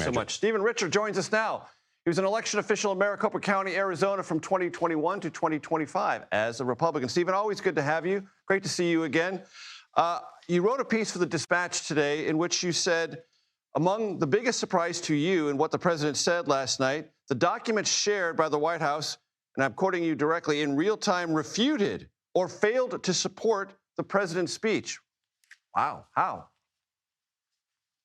so much. Stephen Richer joins us now. He was an election official in Maricopa County, Arizona from 2021 to 2025 as a Republican. Stephen, always good to have you. Great to see you again. You wrote a piece for the Dispatch today in which you said, among the biggest surprise to you and what the president said last night, the documents shared by the White House, and I'm quoting you directly, in real time refuted or failed to support the president's speech. Wow. How?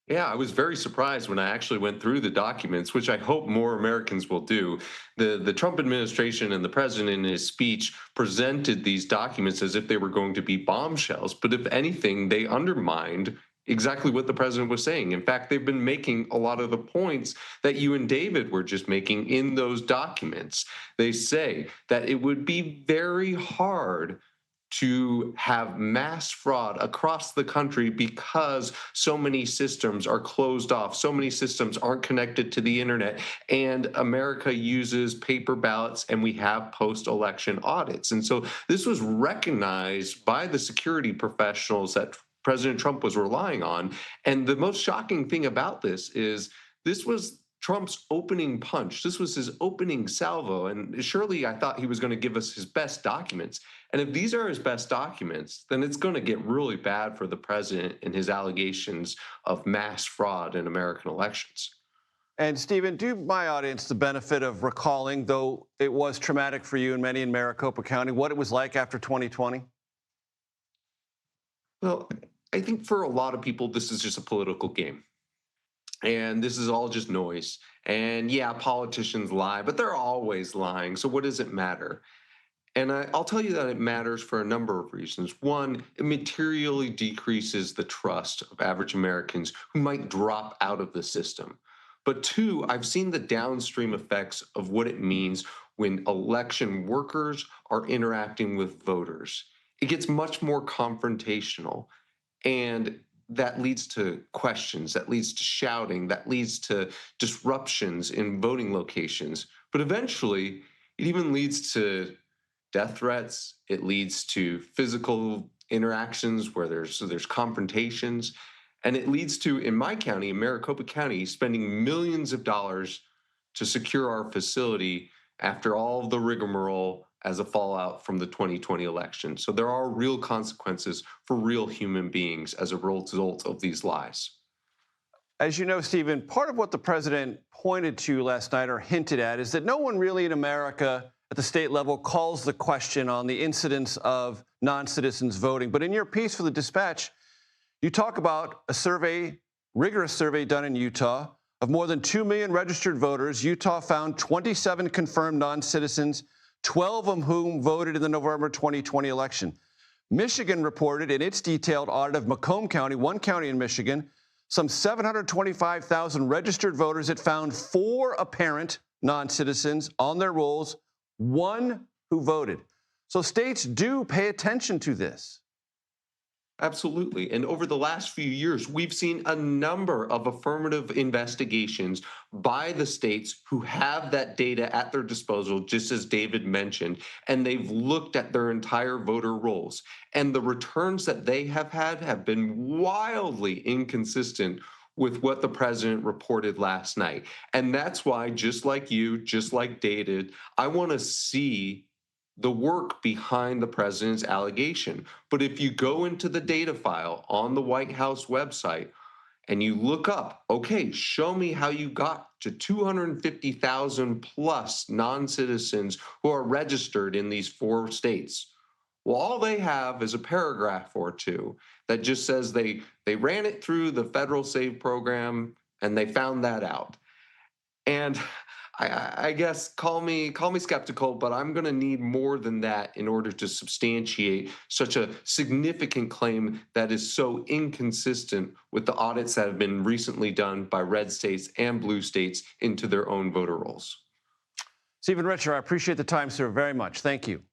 Yeah, I was very surprised when I actually went through the documents, which I hope more Americans will do. The Trump administration and the president in his speech presented these documents as if they were going to be bombshells. But if anything, they undermined exactly what the president was saying. In fact, they've been making a lot of the points that you and David were just making in those documents. They say that it would be very hard to have mass fraud across the country because so many systems are closed off, so many systems aren't connected to the internet, and America uses paper ballots and we have post-election audits. And so this was recognized by the security professionals that President Trump was relying on. And the most shocking thing about this is this was Trump's opening punch. This was his opening salvo. And surely I thought he was going to give us his best documents. And if these are his best documents, then it's going to get really bad for the president and his allegations of mass fraud in American elections. And Stephen, do my audience the benefit of recalling, though it was traumatic for you and many in Maricopa County, what it was like after 2020? Well, I think for a lot of people, this is just a political game. And this is all just noise. And yeah, politicians lie, but they're always lying. So what does it matter? And I'll tell you that it matters for a number of reasons. One, it materially decreases the trust of average Americans who might drop out of the system. But two, I've seen the downstream effects of what it means when election workers are interacting with voters. It gets much more confrontational, and that leads to questions, that leads to shouting, that leads to disruptions in voting locations. But eventually, it even leads to death threats. It leads to physical interactions where there's confrontations. And it leads to, in my county, in Maricopa County, spending millions of dollars to secure our facility after all of the rigmarole as a fallout from the 2020 election. So there are real consequences for real human beings as a result of these lies. As you know, Stephen, part of what the president pointed to last night or hinted at is that no one really in America at the state level calls the question on the incidence of non-citizens voting. But in your piece for the Dispatch, you talk about a survey, rigorous survey done in Utah of more than 2 million registered voters. Utah found 27 confirmed non-citizens, 12 of whom voted in the November 2020 election. Michigan reported in its detailed audit of Macomb County, one county in Michigan, some 725,000 registered voters. It found 4 apparent non-citizens on their rolls, 1 who voted. So states do pay attention to this. Absolutely. And over the last few years, we've seen a number of affirmative investigations by the states who have that data at their disposal, just as David mentioned, and they've looked at their entire voter rolls. And the returns that they have had have been wildly inconsistent with what the president reported last night. And that's why, just like you, just like David, I want to see the work behind the president's allegation. But if you go into the data file on the White House website and you look up, okay, show me how you got to 250,000 plus non-citizens who are registered in these 4 states. Well, all they have is a paragraph or two that just says they ran it through the federal SAVE program and they found that out. And I guess call me skeptical, but I'm going to need more than that in order to substantiate such a significant claim that is so inconsistent with the audits that have been recently done by red states and blue states into their own voter rolls. Stephen Richer, I appreciate the time, sir, very much. Thank you.